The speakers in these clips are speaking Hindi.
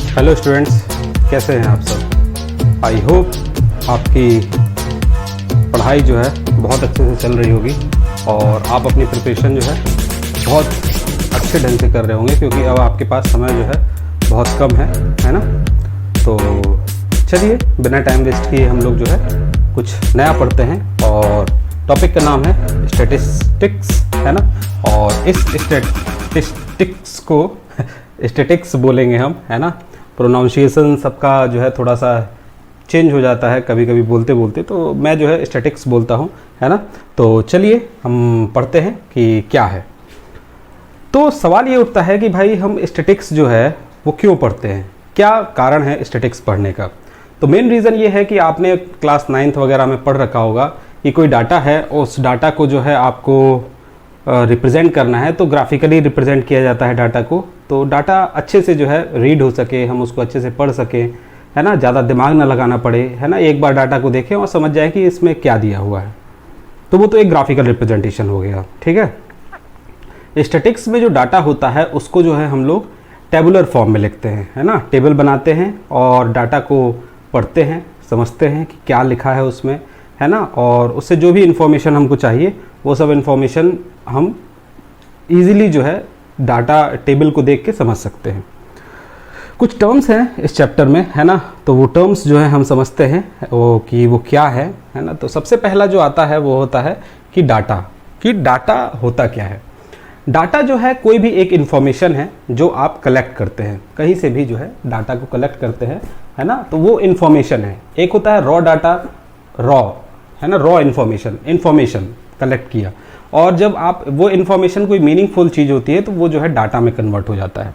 हेलो स्टूडेंट्स, कैसे हैं आप सब। आई होप आपकी पढ़ाई जो है बहुत अच्छे से चल रही होगी और आप अपनी प्रिपरेशन जो है बहुत अच्छे ढंग से कर रहे होंगे, क्योंकि अब आपके पास समय जो है बहुत कम है ना। तो चलिए बिना टाइम वेस्ट किए हम लोग जो है कुछ नया पढ़ते हैं और टॉपिक का नाम है स्टैटिस्टिक्स, है ना। और इस स्टैटिस्टिक्स को स्टैटिक्स बोलेंगे हम, है ना। प्रोनाउंसिएशन सबका जो है थोड़ा सा चेंज हो जाता है कभी कभी बोलते बोलते, तो मैं जो है स्टैटिक्स बोलता हूँ, है ना। तो चलिए हम पढ़ते हैं कि क्या है। तो सवाल ये उठता है कि भाई हम स्टैटिक्स जो है वो क्यों पढ़ते हैं, क्या कारण है स्टैटिक्स पढ़ने का। तो मेन रीज़न ये है कि आपने क्लास 9th वगैरह में पढ़ रखा होगा कि कोई डाटा है, उस डाटा को जो है आपको रिप्रेजेंट करना है, तो ग्राफिकली रिप्रेजेंट किया जाता है डाटा को। तो डाटा अच्छे से जो है रीड हो सके, हम उसको अच्छे से पढ़ सकें, है ना, ज़्यादा दिमाग ना लगाना पड़े, है ना। एक बार डाटा को देखें और समझ जाए कि इसमें क्या दिया हुआ है, तो वो तो एक ग्राफिकल रिप्रेजेंटेशन हो गया, ठीक है। स्टैटिक्स में जो डाटा होता है उसको जो है हम लोग टेबुलर फॉर्म में लिखते हैं, है ना। टेबल बनाते हैं और डाटा को पढ़ते हैं, समझते हैं कि क्या लिखा है उसमें, है ना। और उससे जो भी इंफॉर्मेशन हमको चाहिए वो सब इंफॉर्मेशन हम इजीली जो है डाटा टेबल को देख के समझ सकते हैं। कुछ टर्म्स हैं इस चैप्टर में, है ना, तो वो टर्म्स जो है हम समझते हैं वो क्या है ना। तो सबसे पहला जो आता है वो होता है कि डाटा होता क्या है। डाटा जो है कोई भी एक इन्फॉर्मेशन है जो आप कलेक्ट करते हैं, कहीं से भी जो है डाटा को कलेक्ट करते हैं, है ना। तो वो इन्फॉर्मेशन है। एक होता है रॉ डाटा, है ना, रॉ इन्फॉर्मेशन कलेक्ट किया, और जब आप वो इन्फॉर्मेशन कोई मीनिंगफुल चीज़ होती है तो वो जो है डाटा में कन्वर्ट हो जाता है,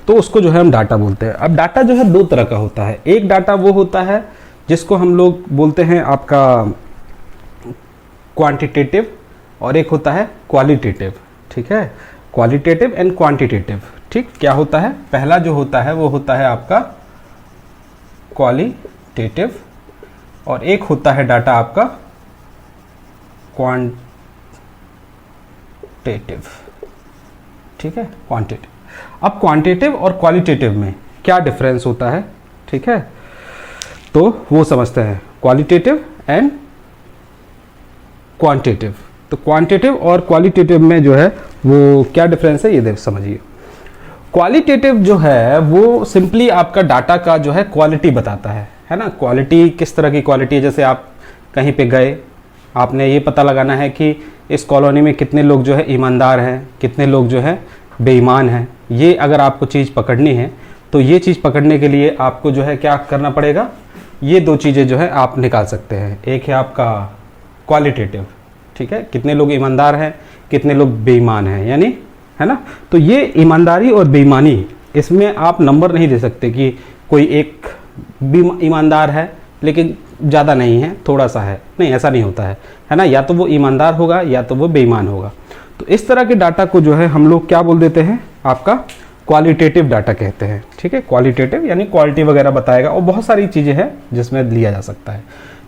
तो उसको जो है हम डाटा बोलते हैं। अब डाटा जो है दो तरह का होता है। एक डाटा वो होता है जिसको हम लोग बोलते हैं आपका क्वांटिटेटिव, और एक होता है क्वालिटेटिव, ठीक है। क्वालिटेटिव एंड क्वांटिटेटिव, ठीक। क्या होता है, पहला जो होता है वो होता है आपका क्वालिटेटिव, और एक होता है डाटा आपका क्वांटिटेटिव, ठीक है, क्वांटिटेटिव। अब क्वांटिटेटिव और क्वालिटेटिव में क्या डिफरेंस होता है, ठीक है, तो वो समझते हैं। क्वालिटेटिव एंड क्वांटिटेटिव, तो क्वांटिटेटिव और क्वालिटेटिव में जो है वो क्या डिफरेंस है ये देख समझिए। क्वालिटेटिव जो है वो सिंपली आपका डाटा का जो है क्वालिटी बताता है ना। क्वालिटी किस तरह की क्वालिटी है, जैसे आप कहीं पे गए, आपने ये पता लगाना है कि इस कॉलोनी में कितने लोग जो है ईमानदार हैं, कितने लोग जो है बेईमान हैं। ये अगर आपको चीज़ पकड़नी है तो ये चीज़ पकड़ने के लिए आपको जो है क्या करना पड़ेगा, ये दो चीज़ें जो है आप निकाल सकते हैं। एक है आपका क्वालिटेटिव, ठीक है, कितने लोग ईमानदार हैं, कितने लोग बेईमान हैं, यानी, है ना। तो ये ईमानदारी और बेईमानी, इसमें आप नंबर नहीं दे सकते कि कोई एक ईमानदार है लेकिन ज़्यादा नहीं है, थोड़ा सा है, नहीं, ऐसा नहीं होता है ना। या तो वो ईमानदार होगा या तो वो बेईमान होगा। तो इस तरह के डाटा को जो है हम लोग क्या बोल देते हैं, आपका क्वालिटेटिव डाटा कहते हैं, ठीक है। क्वालिटेटिव यानी क्वालिटी वगैरह बताएगा, और बहुत सारी चीज़ें हैं जिसमें लिया जा सकता है।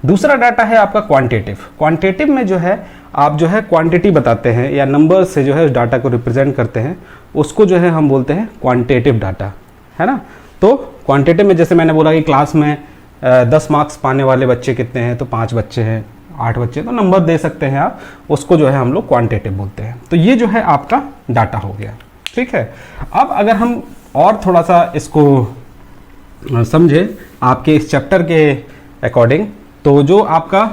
दूसरा डाटा है आपका क्वांटिटेटिव। क्वांटिटेटिव में जो है आप जो है क्वांटिटी बताते हैं या नंबर से जो है उस डाटा को रिप्रेजेंट करते हैं, उसको जो है हम बोलते हैं क्वांटिटेटिव डाटा, है ना। तो क्वांटिटेटिव में जैसे मैंने बोला कि क्लास में 10 मार्क्स पाने वाले बच्चे कितने हैं, तो 5 बच्चे हैं, 8 बच्चे, तो नंबर दे सकते हैं आप, उसको जो है हम लोग क्वांटिटेटिव बोलते हैं। तो ये जो है आपका डाटा हो गया, ठीक है। अब अगर हम और थोड़ा सा इसको समझे आपके इस चैप्टर के अकॉर्डिंग, तो जो आपका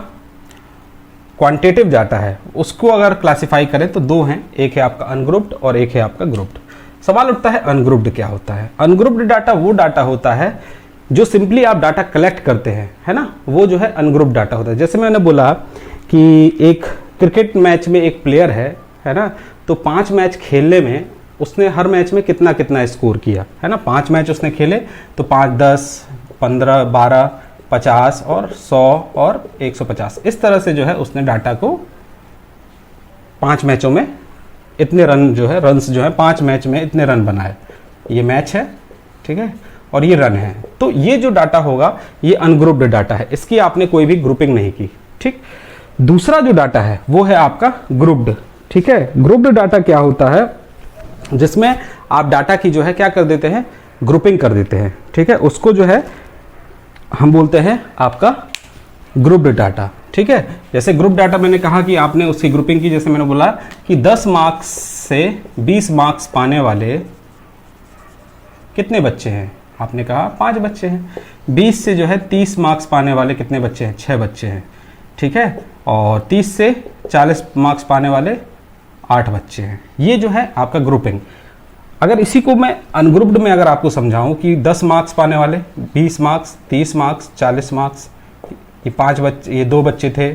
क्वांटिटेटिव डाटा है उसको अगर क्लासिफाई करें तो दो हैं, एक है आपका अनग्रुप्ड और एक है आपका ग्रुप्ड। सवाल उठता है अनग्रुप्ड क्या होता है। अनग्रुप्ड डाटा वो डाटा होता है जो सिंपली आप डाटा कलेक्ट करते हैं, है ना, वो जो है अनग्रुप्ड डाटा होता है। जैसे मैंने बोला कि एक क्रिकेट मैच में एक प्लेयर है ना, तो 5 मैच खेलने में उसने हर मैच में कितना कितना स्कोर किया, है ना। 5 मैच उसने खेले तो 5, 10, 15, 12, 50 और 100 और 150, इस तरह से जो है उसने डाटा को 5 मैचों में इतने रन जो है, रन्स जो है 5 मैच में इतने रन बनाए, ये मैच है, ठीक है, और ये रन है। तो ये जो डाटा होगा ये अनग्रुप्ड डाटा है, इसकी आपने कोई भी ग्रुपिंग नहीं की, ठीक। दूसरा जो डाटा है वो है आपका ग्रुप्ड, ठीक है। ग्रुप्ड डाटा क्या होता है, जिसमें आप डाटा की जो है क्या कर देते हैं, ग्रुपिंग कर देते हैं, ठीक है, उसको जो है हम बोलते हैं आपका ग्रुप्ड डाटा, ठीक है। जैसे ग्रुप डाटा मैंने कहा कि आपने उसकी ग्रुपिंग की, जैसे मैंने बोला कि 10 मार्क्स से 20 मार्क्स पाने वाले कितने बच्चे हैं, आपने कहा 5 बच्चे हैं। 20 से जो है 30 मार्क्स पाने वाले कितने बच्चे हैं, 6 बच्चे हैं, ठीक है। और 30 से 40 मार्क्स पाने वाले 8 बच्चे हैं। ये जो है आपका ग्रुपिंग। अगर इसी को मैं अनग्रुप्ड में अगर आपको समझाऊं कि 10 मार्क्स पाने वाले 20 मार्क्स, 30 मार्क्स, 40 मार्क्स, ये 5 बच्चे, ये 2 बच्चे थे,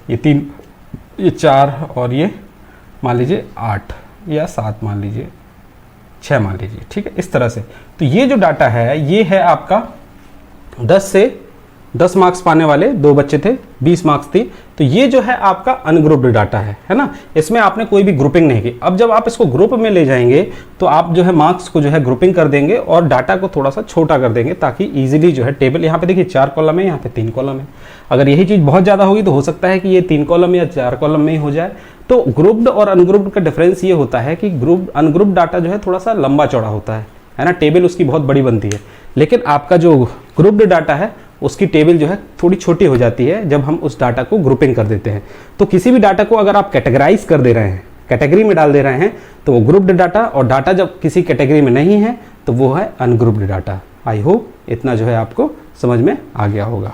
ये 3, ये 4 और ये मान लीजिए 8 या 7 मान लीजिए, 6 मान लीजिए, ठीक है, इस तरह से। तो ये जो डाटा है ये है आपका 10 मार्क्स पाने वाले 2 बच्चे थे, 20 मार्क्स थी, तो ये जो है आपका अनग्रुप्ड डाटा है ना। इसमें आपने कोई भी ग्रुपिंग नहीं की। अब जब आप इसको ग्रुप में ले जाएंगे तो आप जो है मार्क्स को जो है ग्रुपिंग कर देंगे और डाटा को थोड़ा सा छोटा कर देंगे ताकि इजीली जो है टेबल, यहाँ पे देखिए 4 कॉलम है, यहाँ पे 3 कॉलम है। अगर यही चीज़ बहुत ज़्यादा होगी तो हो सकता है कि ये 3 कॉलम या 4 कॉलम में ही हो जाए। तो ग्रुप्ड और अनग्रुप्ड का डिफरेंस ये होता है कि अनग्रुप्ड डाटा जो है थोड़ा सा लंबा चौड़ा होता है ना, टेबल उसकी बहुत बड़ी बनती है। लेकिन आपका जो ग्रुप्ड डाटा है उसकी टेबल जो है थोड़ी छोटी हो जाती है जब हम उस डाटा को ग्रुपिंग कर देते हैं। तो किसी भी डाटा को अगर आप कैटेगराइज कर दे रहे हैं, कैटेगरी में डाल दे रहे हैं, तो वो ग्रुप्ड डाटा, और डाटा जब किसी कैटेगरी में नहीं है तो वो है अनग्रुप्ड डाटा। आई होप इतना जो है आपको समझ में आ गया होगा।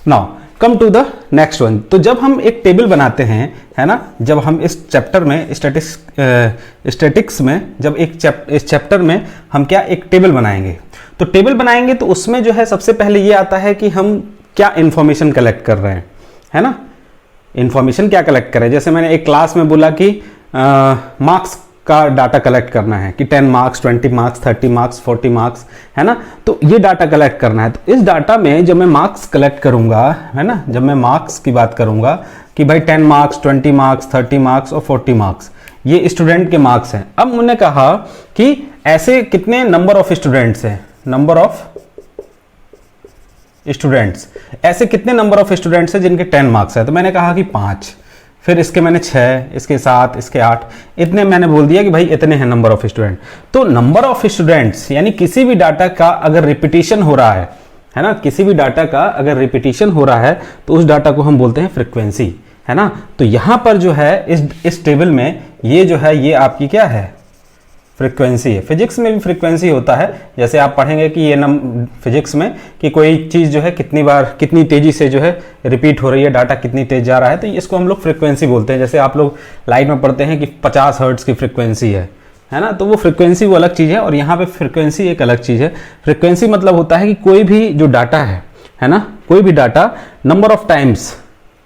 Now come to the next one. तो जब हम एक टेबल बनाते हैं, है ना, जब हम इस चैप्टर में स्टैटिक्स में जब इस चैप्टर में हम क्या एक टेबल बनाएंगे, तो टेबल बनाएंगे तो उसमें जो है सबसे पहले ये आता है कि हम क्या इंफॉर्मेशन कलेक्ट कर रहे हैं, है ना, इंफॉर्मेशन क्या कलेक्ट करें। जैसे मैंने एक क्लास में बोला कि मार्क्स का डाटा कलेक्ट करना है कि 10 मार्क्स, 20 मार्क्स, 30 मार्क्स, 40 मार्क्स, है ना, तो ये डाटा कलेक्ट करना है। तो इस डाटा में जब मैं मार्क्स कलेक्ट करूंगा, है ना, जब मैं मार्क्स की बात करूंगा कि भाई 10 मार्क्स, 20 मार्क्स, 30 मार्क्स और 40 मार्क्स, ये स्टूडेंट के मार्क्स हैं। अब उन्होंने कहा कि ऐसे कितने नंबर ऑफ स्टूडेंट्स हैं, नंबर ऑफ स्टूडेंट्स, ऐसे कितने नंबर ऑफ स्टूडेंट्स हैं जिनके 10 मार्क्स है। तो मैंने कहा कि 5, फिर इसके मैंने 6, इसके 7, इसके 8, इतने मैंने बोल दिया कि भाई इतने हैं नंबर ऑफ स्टूडेंट। तो नंबर ऑफ स्टूडेंट्स यानी किसी भी डाटा का अगर रिपीटिशन हो रहा है ना, किसी भी डाटा का अगर रिपीटिशन हो रहा है तो उस डाटा को हम बोलते हैं फ्रीक्वेंसी, है ना। तो यहां पर जो है इस टेबल में ये जो है ये आपकी क्या है, फ्रीक्वेंसी है। फिजिक्स में भी फ्रीक्वेंसी होता है, जैसे आप पढ़ेंगे कि ये फिजिक्स में कि कोई चीज़ जो है कितनी बार कितनी तेजी से जो है रिपीट हो रही है, डाटा कितनी तेज जा रहा है, तो इसको हम लोग फ्रीक्वेंसी बोलते हैं। जैसे आप लोग लाइट में पढ़ते हैं कि 50 हर्ट्ज की फ्रीक्वेंसी है ना, तो वो फ्रीक्वेंसी वो अलग चीज़ है और यहाँ पे फ्रीक्वेंसी एक अलग चीज़ है। फ्रीक्वेंसी मतलब होता है कि कोई भी जो डाटा है ना, कोई भी डाटा नंबर ऑफ टाइम्स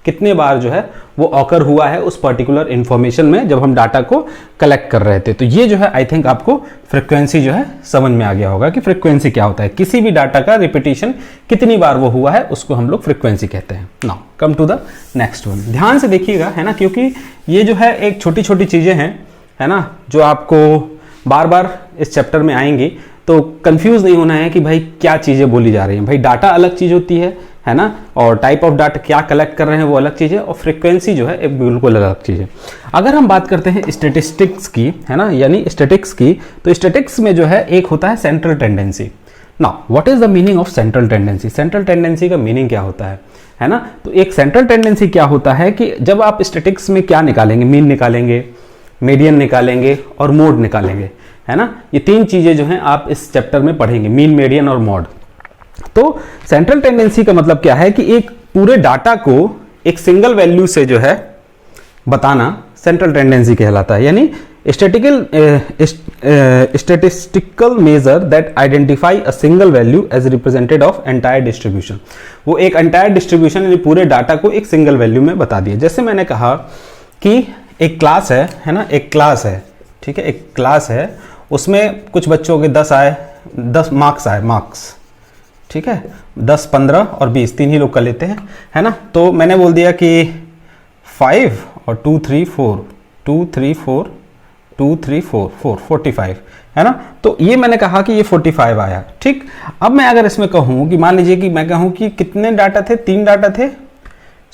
कितने बार जो है वो ऑकर हुआ है उस पर्टिकुलर इंफॉर्मेशन में जब हम डाटा को कलेक्ट कर रहे थे। तो ये जो है आई थिंक आपको फ्रीक्वेंसी जो है समझ में आ गया होगा कि फ्रीक्वेंसी क्या होता है। किसी भी डाटा का रिपीटिशन कितनी बार वो हुआ है उसको हम लोग फ्रीक्वेंसी कहते हैं। Now come to the next one. ध्यान से देखिएगा, है ना, क्योंकि ये जो है एक छोटी छोटी चीजें हैं, है ना, जो आपको बार बार इस चैप्टर में आएंगी, तो कंफ्यूज नहीं होना है कि भाई क्या चीजें बोली जा रही हैं। भाई डाटा अलग चीज होती है ना, और टाइप ऑफ डाटा क्या कलेक्ट कर रहे हैं वो अलग चीज़ है, और फ्रीक्वेंसी जो है एक बिल्कुल अलग चीज़ है। अगर हम बात करते हैं स्टैटिस्टिक्स की, है ना, यानी स्टैटिक्स की, तो स्टैटिक्स में जो है एक होता है central tendency. Now what is the meaning of central tendency? Central tendency का मीनिंग क्या होता है ना, तो एक सेंट्रल टेंडेंसी क्या होता है कि जब आप स्टैटिक्स में क्या निकालेंगे, मीन निकालेंगे, मीडियन निकालेंगे और मोड निकालेंगे, है ना, ये 3 चीजें जो हैं आप इस चैप्टर में पढ़ेंगे, मीन, मीडियन और मोड। तो सेंट्रल टेंडेंसी का मतलब क्या है कि एक पूरे डाटा को एक सिंगल वैल्यू से जो है बताना सेंट्रल टेंडेंसी कहलाता है। यानी statistical measure that identify a single value as represented of entire distribution. वो एक एंटायर डिस्ट्रीब्यूशन यानी पूरे डाटा को एक सिंगल वैल्यू में बता दिया। जैसे मैंने कहा कि एक क्लास है ना, एक क्लास है, ठीक है, एक क्लास है, उसमें कुछ बच्चों के 10 मार्क्स आए, मार्क्स, ठीक है, 10, 15 और 20 3 ही लोग कर लेते हैं, है ना। तो मैंने बोल दिया कि 5 और 2 3 4 2 3 4 2 3 4 4 45, है ना। तो ये मैंने कहा कि ये 45 आया, ठीक। अब मैं अगर इसमें कहूँ कि मान लीजिए कि मैं कहूँ कि कितने डाटा थे, 3 डाटा थे,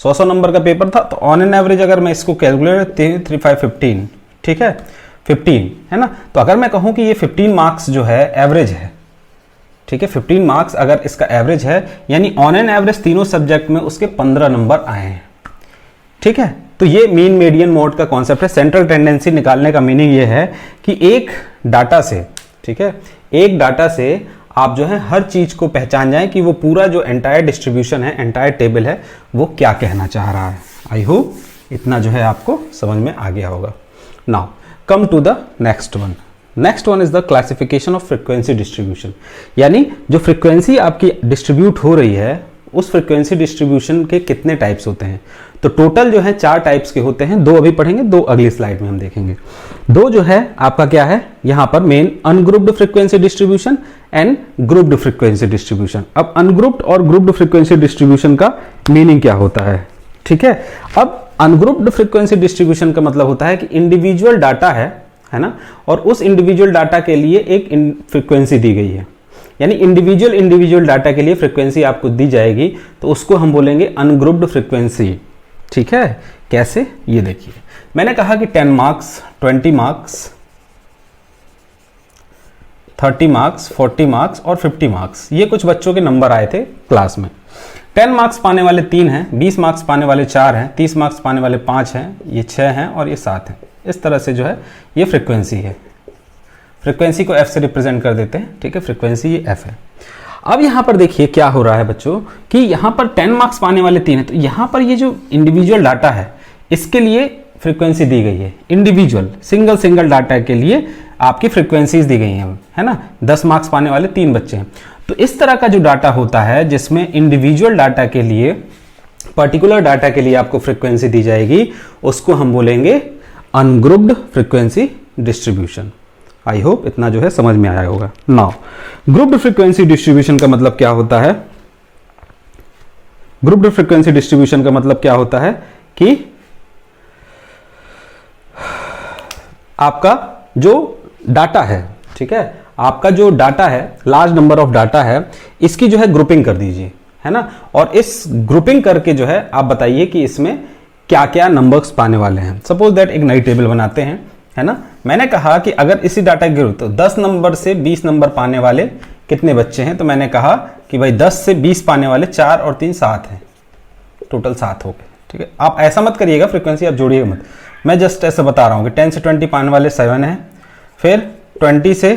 100 नंबर का पेपर था, तो ऑन एन एवरेज अगर मैं इसको कैलकुलेट 3 3 5 15, ठीक है 15 है ना, तो अगर मैं कहूं कि ये 15 मार्क्स जो है एवरेज है, ठीक है 15 मार्क्स अगर इसका एवरेज है, यानी ऑन एन एवरेज तीनों सब्जेक्ट में उसके 15 नंबर आए हैं, ठीक है। तो ये मीन मीडियन मोड का कॉन्सेप्ट है। सेंट्रल टेंडेंसी निकालने का मीनिंग ये है कि एक डाटा से, ठीक है, एक डाटा से आप जो है हर चीज को पहचान जाएं कि वो पूरा जो एंटायर डिस्ट्रीब्यूशन है, एंटायर टेबल है, वो क्या कहना चाह रहा है। आई होप इतना जो है आपको समझ में आ गया होगा। Now come to the next one. Next one is the classification of frequency distribution, यानी जो फ्रीक्वेंसी आपकी डिस्ट्रीब्यूट हो रही है उस फ्रीक्वेंसी डिस्ट्रीब्यूशन के कितने टाइप्स होते हैं। तो टोटल जो है 4 टाइप्स के होते हैं, 2 अभी पढ़ेंगे, 2 अगली स्लाइड में हम देखेंगे। 2 जो है आपका क्या है यहां पर main, ungrouped frequency distribution and grouped frequency distribution. अब अनग्रुप्ड और ग्रुप्ड फ्रीक्वेंसी डिस्ट्रीब्यूशन का मीनिंग क्या होता है, ठीक है। अब अनग्रुप्ड फ्रीक्वेंसी डिस्ट्रीब्यूशन का मतलब होता है कि इंडिविजुअल डाटा है ना, और उस इंडिविजुअल डाटा के लिए एक फ्रीक्वेंसी दी गई है, यानी इंडिविजुअल डाटा के लिए फ्रीक्वेंसी आपको दी जाएगी, तो उसको हम बोलेंगे अनग्रुप्ड फ्रीक्वेंसी, ठीक है। कैसे, ये देखिए, मैंने कहा कि 10 मार्क्स, 20 मार्क्स, 30 मार्क्स, 40 मार्क्स और 50 मार्क्स, ये कुछ बच्चों के नंबर आए थे क्लास में। 10 मार्क्स पाने वाले 3 हैं, 20 मार्क्स पाने वाले 4 हैं, 30 मार्क्स पाने वाले 5 हैं, ये 6 हैं और ये 7 हैं। इस तरह से जो है ये फ्रीक्वेंसी है। फ्रीक्वेंसी को F से रिप्रेजेंट कर देते हैं, ठीक है, फ्रीक्वेंसी ये F है। अब यहां पर देखिए क्या हो रहा है बच्चों, कि यहां पर 10 मार्क्स पाने वाले 3 हैं, तो यहां पर ये जो इंडिविजुअल डाटा है इसके लिए फ्रीक्वेंसी दी गई है। इंडिविजुअल सिंगल डाटा के लिए आपकी फ्रीक्वेंसीज दी गई हैं, है ना। 10 मार्क्स पाने वाले 3 बच्चे हैं, तो इस तरह का जो डाटा होता है जिसमें इंडिविजुअल डाटा के लिए, पर्टिकुलर डाटा के लिए आपको फ्रीक्वेंसी दी जाएगी, उसको हम बोलेंगे ungrouped frequency distribution. I hope इतना जो है समझ में आया होगा। नाउ ग्रुप्ड फ्रीक्वेंसी डिस्ट्रीब्यूशन का मतलब क्या होता है। ग्रुप्ड फ्रीक्वेंसी डिस्ट्रीब्यूशन का मतलब क्या होता है कि आपका जो डाटा है, ठीक है, आपका जो डाटा है, लार्ज नंबर ऑफ डाटा है, इसकी जो है ग्रुपिंग कर दीजिए, है ना, और इस ग्रुपिंग करके जो है आप बताइए कि इसमें क्या क्या नंबर्स पाने वाले हैं। सपोज दैट एक नई टेबल बनाते हैं, है ना। मैंने कहा कि अगर इसी डाटा की ग्रुप, तो 10 नंबर से 20 नंबर पाने वाले कितने बच्चे हैं, तो मैंने कहा कि भाई 10 से 20 पाने वाले 4 और 3 7 हैं, टोटल 7 हो गए, ठीक है। आप ऐसा मत करिएगा, फ्रीक्वेंसी आप जोड़िएगा मत, मैं जस्ट ऐसा बता रहा हूं कि 10 से 20 पाने वाले 7 हैं, फिर 20 से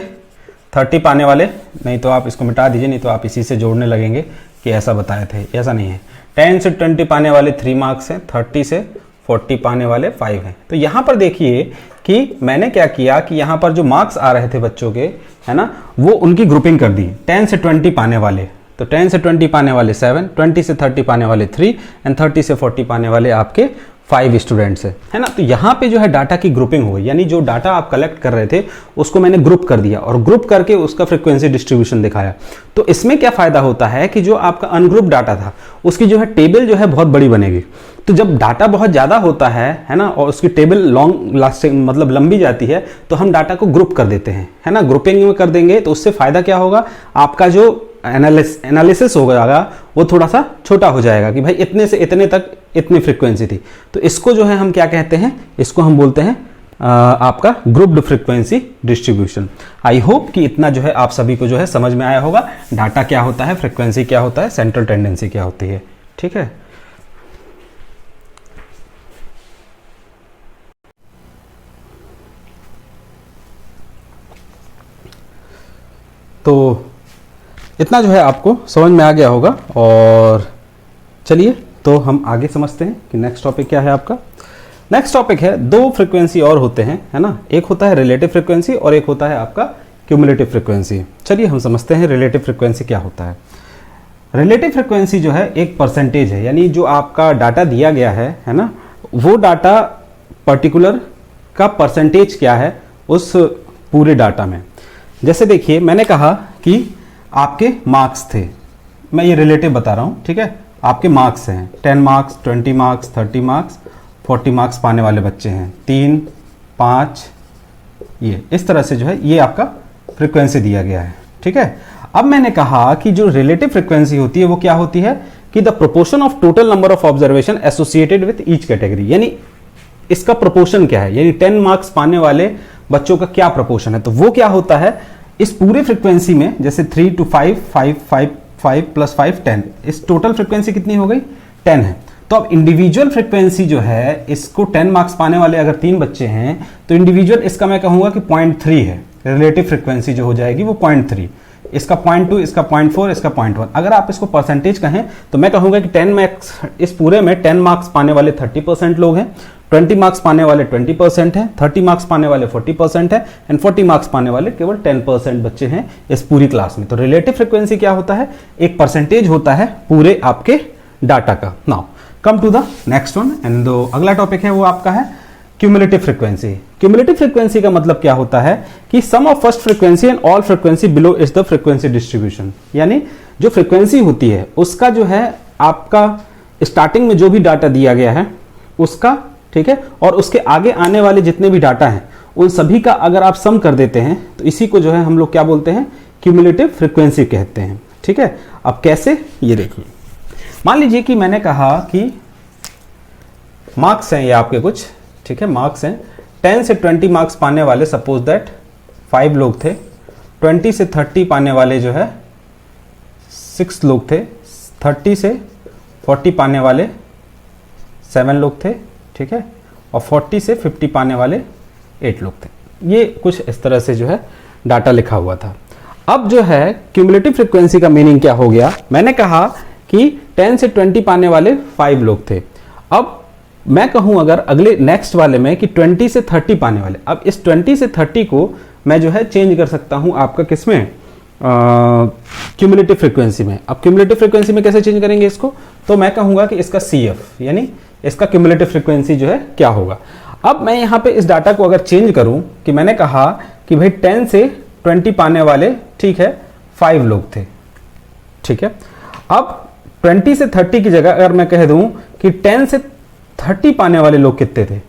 30 पाने वाले, नहीं तो आप इसको मिटा दीजिए, नहीं तो आप इसी से जोड़ने लगेंगे कि ऐसा बताए थे, ऐसा नहीं है। 10 से 20 पाने वाले 3 मार्क्स हैं, 30 से 40 पाने वाले 5 हैं। तो यहां पर देखिए कि मैंने क्या किया कि यहां पर जो मार्क्स आ रहे थे बच्चों के, है ना, वो उनकी ग्रुपिंग कर दी। 10 से 20 पाने वाले, तो 10 से 20 पाने वाले 7, 20 से 30 पाने वाले 3 एंड 30 से 40 पाने वाले आपके 5 स्टूडेंट्स है ना। तो यहाँ पे जो है डाटा की ग्रुपिंग हो गई, यानी जो डाटा आप कलेक्ट कर रहे थे उसको मैंने ग्रुप कर दिया और ग्रुप करके उसका फ्रीक्वेंसी डिस्ट्रीब्यूशन दिखाया। तो इसमें क्या फायदा होता है कि जो आपका अनग्रुप डाटा था उसकी जो है टेबल जो है बहुत बड़ी बनेगी। तो जब डाटा बहुत ज़्यादा होता है ना, और उसकी टेबल लॉन्ग लास्टिंग मतलब लंबी जाती है, तो हम डाटा को ग्रुप कर देते हैं, है ना। ग्रुपिंग में कर देंगे तो उससे फायदा क्या होगा, आपका जो एनालिसिस हो जाएगा वो थोड़ा सा छोटा हो जाएगा कि भाई इतने से इतने तक इतनी फ्रीक्वेंसी थी। तो इसको जो है हम क्या कहते हैं, इसको हम बोलते हैं आपका grouped frequency distribution. I hope कि इतना जो है आप सभी को जो है समझ में आया होगा, डाटा क्या होता है, फ्रीक्वेंसी क्या होता है, सेंट्रल टेंडेंसी क्या होती है, ठीक है। तो इतना जो है आपको समझ में आ गया होगा, और चलिए तो हम आगे समझते हैं कि नेक्स्ट टॉपिक क्या है आपका। नेक्स्ट टॉपिक है, 2 फ्रीक्वेंसी और होते हैं, है ना। एक होता है रिलेटिव फ्रीक्वेंसी और एक होता है आपका क्यूमुलेटिव फ्रीक्वेंसी। चलिए हम समझते हैं रिलेटिव फ्रीक्वेंसी क्या होता है। रिलेटिव फ्रीक्वेंसी जो है एक परसेंटेज है, यानी जो आपका डाटा दिया गया है ना, वो डाटा पर्टिकुलर का परसेंटेज क्या है उस पूरे डाटा में। जैसे देखिए मैंने कहा कि आपके मार्क्स थे, मैं ये रिलेटिव बता रहा हूं, ठीक है। आपके मार्क्स हैं 10 मार्क्स, 20 मार्क्स, 30 मार्क्स, 40 मार्क्स पाने वाले बच्चे हैं, 3, 5, ये इस तरह से जो है ये आपका फ्रीक्वेंसी दिया गया है, ठीक है। अब मैंने कहा कि जो रिलेटिव फ्रीक्वेंसी होती है वो क्या होती है कि the proportion of total number of observation associated with each category, यानी इसका प्रोपोर्शन क्या है, यानी 10 मार्क्स पाने वाले बच्चों का क्या प्रोपोर्शन है। तो वो क्या होता है, इस पूरे फ्रीक्वेंसी में जैसे 3 to 5, 5, 5, 5 + 5 10, इस टोटल फ्रीक्वेंसी कितनी हो गई 10 है। तो अब इंडिविजुअल फ्रीक्वेंसी जो है, इसको 10 मार्क्स पाने वाले अगर 3 बच्चे हैं तो इंडिविजुअल इसका मैं कहूंगा कि 0.3 है, रिलेटिव फ्रीक्वेंसी जो हो जाएगी वो 0.3, इसका 0.2, इसका 0.4, इसका 0.1। अगर आप इसको परसेंटेज कहें तो मैं कहूंगा कि 10 मार्क्स, इस पूरे में 10 मार्क्स पाने वाले 30% लोग हैं, 20 मार्क्स पाने वाले 20% हैं, 30 मार्क्स पाने वाले 40% है, एंड 40 मार्क्स पाने वाले केवल 10% बच्चे हैं इस पूरी क्लास में। तो रिलेटिव फ्रीक्वेंसी क्या होता है, एक परसेंटेज होता है पूरे आपके डाटा का। Now come to the next one, and अगला टॉपिक है वो आपका है क्यूमुलेटिव फ्रीक्वेंसी। क्यूमुलेटिव फ्रीक्वेंसी का मतलब क्या होता है कि sum of first frequency and all frequency below is the frequency distribution, यानी जो फ्रीक्वेंसी होती है उसका जो है आपका स्टार्टिंग में जो भी डाटा दिया गया है उसका, ठीक है, और उसके आगे आने वाले जितने भी डाटा हैं उन सभी का अगर आप सम कर देते हैं तो इसी को जो है हम लोग क्या बोलते हैं, क्यूमुलेटिव फ्रीक्वेंसी कहते हैं। ठीक है, अब कैसे, ये देखिए, मान लीजिए कि मैंने कहा कि मार्क्स हैं ये आपके कुछ, ठीक है, मार्क्स हैं 10 से 20 मार्क्स पाने वाले, सपोज दैट 5 लोग थे, 20 से 30 पाने वाले जो है 6 लोग थे, 30 से 40 पाने वाले 7 लोग थे, ठीक है, और 40 से 50 पाने वाले 8 लोग थे। ये कुछ इस तरह से जो है डाटा लिखा हुआ था। अब जो है क्यूमुलेटिव फ्रीक्वेंसी का मीनिंग क्या हो गया, मैंने कहा कि 10 से 20 पाने वाले 5 लोग थे। अब मैं कहूं अगर अगले नेक्स्ट वाले में कि 20 से 30 पाने वाले, अब इस 20 से 30 को मैं जो है चेंज कर सकता हूं आपका किसमें, क्यूमुलेटिव फ्रीक्वेंसी में। अब क्यूमुलेटिव फ्रीक्वेंसी में कैसे चेंज करेंगे इसको, तो मैं कहूंगा कि इसका CF यानी इसका क्यूमुलेटिव फ्रीक्वेंसी जो है क्या होगा। अब मैं यहां पे इस डाटा को अगर चेंज करूं कि मैंने कहा कि भाई 10 से 20 पाने वाले, ठीक है, 5 लोग थे, ठीक है। अब 20 से 30 की जगह अगर मैं कह दूं कि 10 से 30 पाने वाले लोग कितने थे,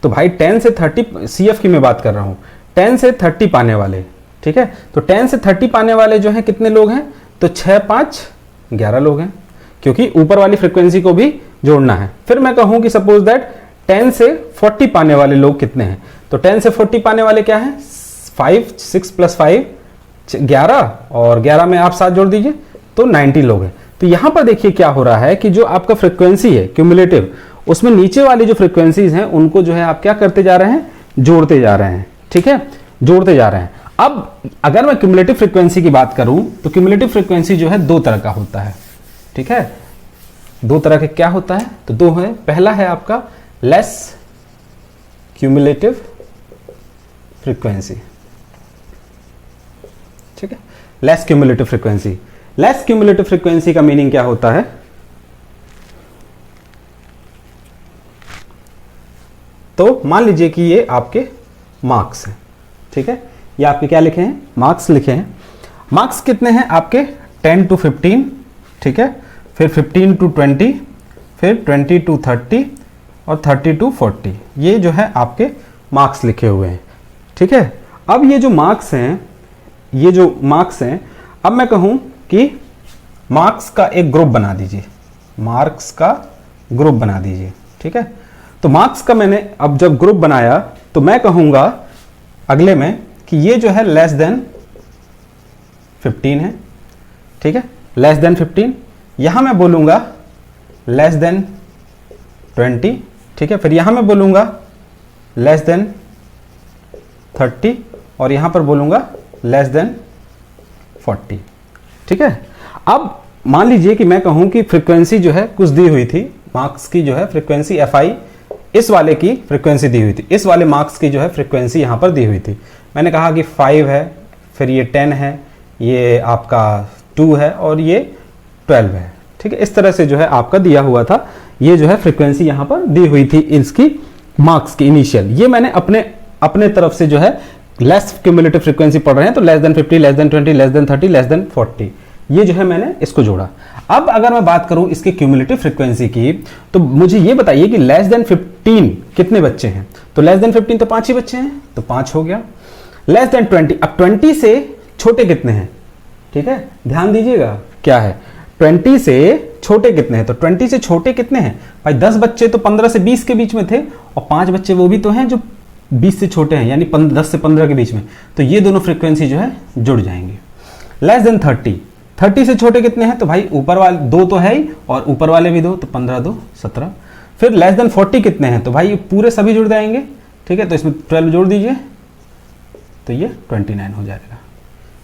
तो भाई 10 से 30, CF की मैं बात कर रहा हूं, 10 से 30 पाने वाले, ठीक है, तो 10 से 30 पाने वाले जो हैं कितने लोग हैं, तो 6, 5, 11 लोग हैं, क्योंकि ऊपर वाली फ्रीक्वेंसी को भी जोड़ना है। फिर मैं कहूं कि सपोज दैट 10 से 40 पाने वाले लोग कितने हैं, तो 10 से 40 पाने वाले क्या है, 5, 6 + 5 11, और 11 में आप 7 जोड़ दीजिए तो 90 लोग हैं। तो यहां पर देखिए क्या हो रहा है कि जो आपका फ्रीक्वेंसी है क्यूमुलेटिव, उसमें नीचे वाली जो फ्रीक्वेंसीज हैं उनको जो है आप क्या करते जा रहे हैं, जोड़ते जा रहे हैं, ठीक है, जोड़ते जा रहे हैं। अब अगर मैं क्यूमुलेटिव फ्रीक्वेंसी की बात करूं तो क्यूमुलेटिव फ्रीक्वेंसी जो है 2 तरह का होता है, ठीक है, 2 तरह के क्या होता है, तो 2 है। पहला है आपका लेस क्यूमुलेटिव फ्रीक्वेंसी, ठीक है, less cumulative frequency. Less cumulative frequency का मीनिंग क्या होता है, तो मान लीजिए कि ये आपके मार्क्स हैं, ठीक है, ये आपके क्या लिखे हैं, मार्क्स लिखे हैं। मार्क्स कितने हैं आपके, 10 to 15, ठीक है, फिर 15 to 20, फिर 20 to 30 और 30 to 40, ये जो है आपके मार्क्स लिखे हुए हैं, ठीक है। अब ये जो मार्क्स हैं, ये जो मार्क्स हैं, अब मैं कहूं कि मार्क्स का एक ग्रुप बना दीजिए, मार्क्स का ग्रुप बना दीजिए, ठीक है। तो मार्क्स का मैंने अब जब ग्रुप बनाया तो मैं कहूंगा अगले में कि ये जो है लेस देन 15 है, ठीक है, लेस देन 15। यहां मैं बोलूंगा लेस देन 20, ठीक है, फिर यहां मैं बोलूंगा लेस देन 30 और यहां पर बोलूंगा लेस देन 40, ठीक है। अब मान लीजिए कि मैं कहूं कि फ्रीक्वेंसी जो है कुछ दी हुई थी, मार्क्स की जो है फ्रीक्वेंसी FI इस वाले की फ्रीक्वेंसी दी हुई थी, इस वाले मार्क्स की जो है फ्रीक्वेंसी यहां पर दी हुई थी। मैंने कहा कि 5 है, फिर ये 10 है, ये आपका 2 है और ये 12 है, ठीक है। इस तरह से जो है आपका दिया हुआ था, ये जो है फ्रीक्वेंसी यहां पर दी हुई थी इसकी मार्क्स की इनिशियल। ये मैंने अपने तरफ से जो है लेस क्यूमुलेटिव फ्रीक्वेंसी पढ़ रहे हैं तो less than 50, less than 20, less than 30, less than 40, ये जो है मैंने इसको जोड़ा। अब अगर मैं बात करूं इसके क्यूमुलेटिव फ्रीक्वेंसी की, तो मुझे ये बताइए कि लेस देन 15 कितने बच्चे हैं, तो लेस देन 15 तो 5 ही बच्चे हैं, तो 5 हो गया। लेस देन 20, अब 20 से छोटे कितने हैं, ठीक है, ध्यान दीजिएगा क्या है, 20 से छोटे कितने हैं, तो 20 से छोटे कितने हैं भाई 10 बच्चे तो 15 से 20 के बीच में थे, और 5 बच्चे वो भी तो हैं जो 20 से छोटे हैं, यानी 10 से 15 के बीच में, तो ये दोनों फ्रीक्वेंसी जो है जुड़ जाएंगे। लेस देन 30 से छोटे कितने हैं, तो भाई ऊपर वाले 2 तो है ही और ऊपर वाले भी 2, तो 15 2 17। फिर लेस देन 40 कितने हैं, तो भाई पूरे सभी जुड़ जाएंगे, ठीक है, तो इसमें 12 जोड़ दीजिए तो ये 29 हो जाएगा,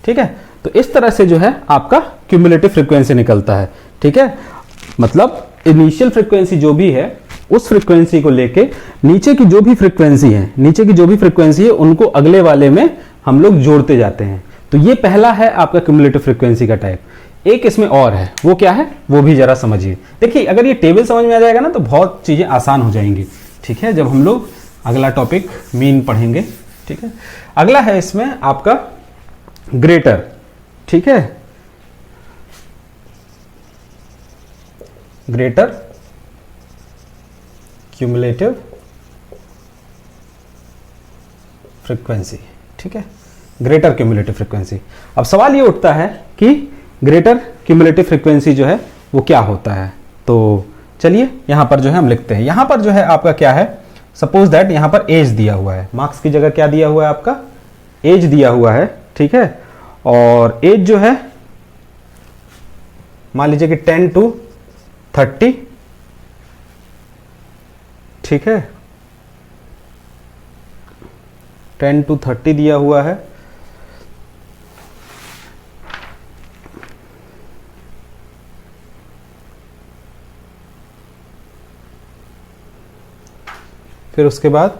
ठीक है। तो इस तरह से जो है आपका क्यूमुलेटिव फ्रीक्वेंसी निकलता है, ठीक है। मतलब इनिशियल फ्रीक्वेंसी जो भी है उस फ्रीक्वेंसी को लेके नीचे की जो भी फ्रीक्वेंसी है उनको अगले वाले में हम लोग जोड़ते जाते हैं। तो ये पहला है आपका क्यूमुलेटिव फ्रीक्वेंसी का टाइप। एक इसमें और है, वो क्या है वो भी जरा समझिए। देखिए अगर ये टेबल समझ में आ जाएगा ना तो बहुत चीजें आसान हो जाएंगी, ठीक है, जब हम लोग अगला टॉपिक मीन पढ़ेंगे, ठीक है। अगला है इसमें आपका ग्रेटर, ठीक है, ग्रेटर क्यूमुलेटिव फ्रीक्वेंसी, ठीक है, ग्रेटर क्यूमुलेटिव फ्रीक्वेंसी। अब सवाल ये उठता है कि ग्रेटर क्यूमुलेटिव फ्रीक्वेंसी जो है वो क्या होता है। तो चलिए यहां पर जो है हम लिखते हैं। यहां पर जो है आपका क्या है, सपोज दैट यहां पर एज दिया हुआ है, मार्क्स की जगह क्या दिया हुआ है आपका एज दिया हुआ है, ठीक है। और एज जो है मान लीजिए कि 10 to 30, ठीक है, 10 to 30 दिया हुआ है। फिर उसके बाद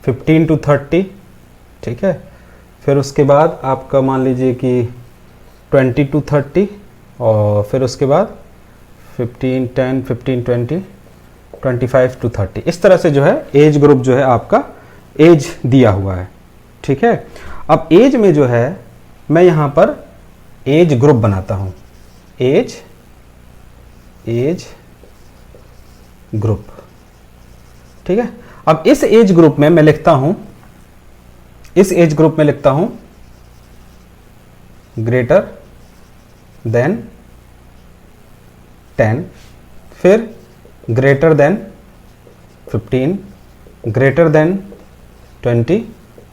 15 to 30, ठीक है। फिर उसके बाद आपका मान लीजिए कि 20 to 30, और फिर उसके बाद 15, 10, 15, 20, 25 to 30। इस तरह से जो है एज ग्रुप जो है आपका एज दिया हुआ है, ठीक है। अब एज में जो है मैं यहां पर एज ग्रुप बनाता हूं, एज ग्रुप, ठीक है। अब इस एज ग्रुप में मैं लिखता हूं, इस एज ग्रुप में लिखता हूं ग्रेटर देन 10, फिर ग्रेटर देन 15, ग्रेटर देन 20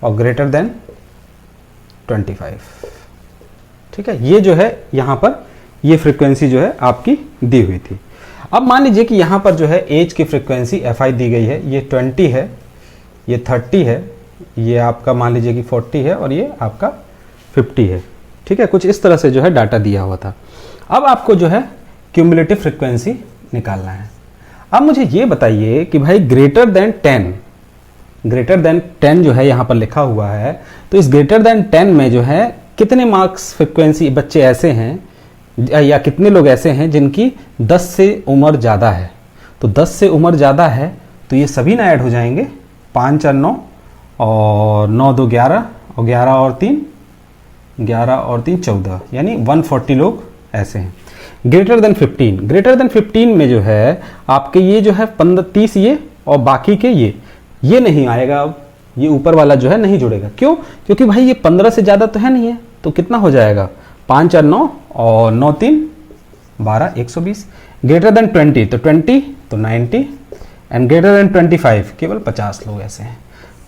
और ग्रेटर देन 25, ठीक है। ये जो है यहां पर ये फ्रीक्वेंसी जो है आपकी दी हुई थी। अब मान लीजिए कि यहां पर जो है एज की फ्रीक्वेंसी fi दी गई है, ये 20 है, ये 30 है, ये आपका मान लीजिए कि 40 है और ये आपका 50 है, ठीक है। कुछ इस तरह से जो है डाटा दिया हुआ था। अब आपको जो है क्यूमुलेटिव फ्रीक्वेंसी निकालना है। अब मुझे ये बताइए कि भाई ग्रेटर देन 10 जो है यहां पर लिखा हुआ है, तो इस ग्रेटर देन 10 में जो है कितने मार्क्स फ्रीक्वेंसी बच्चे ऐसे हैं या कितने लोग ऐसे हैं जिनकी 10 से उम्र ज़्यादा है। तो 10 से उम्र ज़्यादा है तो ये सभी ना ऐड हो जाएंगे, 5 4 9 और 9 2 11 और 11 और 3 14, यानी 140 लोग ऐसे हैं। ग्रेटर देन 15 में जो है आपके ये जो है 15-30 ये और बाकी के ये नहीं आएगा। अब ये ऊपर वाला जो है नहीं जुड़ेगा, क्यों? क्योंकि भाई ये 15 से ज़्यादा तो है नहीं है, तो कितना हो जाएगा 5 4 9 और 9 3 12 120। ग्रेटर देन 20 तो 20 तो 90 एंड ग्रेटर देन 25 केवल 50 लोग ऐसे हैं,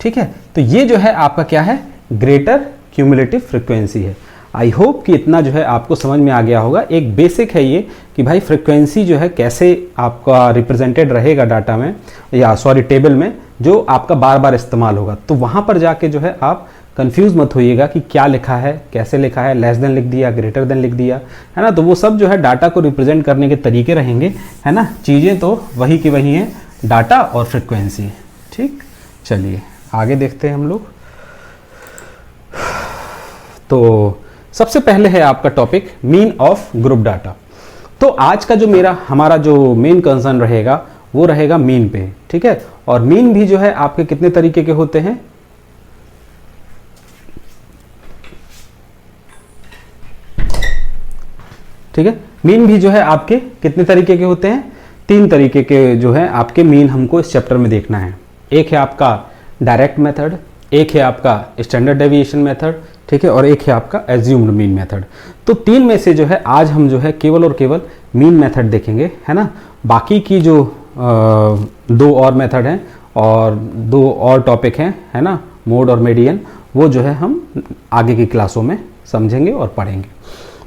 ठीक है। तो ये जो है आपका क्या है ग्रेटर क्यूमुलेटिव फ्रीक्वेंसी है। आई होप कि इतना जो है आपको समझ में आ गया होगा। एक बेसिक है ये कि भाई फ्रीक्वेंसी जो है कैसे आपका रिप्रेजेंटेड रहेगा डाटा में या सॉरी टेबल में, जो आपका बार बार इस्तेमाल होगा। तो वहां पर जाके जो है आप कंफ्यूज मत होइएगा कि क्या लिखा है कैसे लिखा है, लेस देन लिख दिया ग्रेटर देन लिख दिया, है ना। तो वो सब जो है डाटा को रिप्रेजेंट करने के तरीके रहेंगे, है ना। चीज़ें तो वही की वही हैं, डाटा और फ्रीक्वेंसी, ठीक। चलिए आगे देखते हैं हम लोग। तो सबसे पहले है आपका topic mean of group data. तो आज का जो हमारा जो मेन कंसर्न रहेगा वो रहेगा मीन पे, ठीक है। और मीन भी जो है आपके कितने तरीके के होते हैं, ठीक है। मीन भी जो है आपके कितने तरीके के होते हैं, 3 तरीके के जो है आपके मीन हमको इस चैप्टर में देखना है। एक है आपका डायरेक्ट मेथड, एक है आपका स्टैंडर्ड डेविएशन मेथड, ठीक है, और एक है आपका एज्यूम्ड मीन मेथड। तो 3 में से जो है आज हम जो है केवल और केवल मीन मेथड देखेंगे, है ना। बाकी की जो 2 और मेथड हैं और 2 और टॉपिक हैं, है ना, मोड और मीडियन, वो जो है हम आगे की क्लासों में समझेंगे और पढ़ेंगे।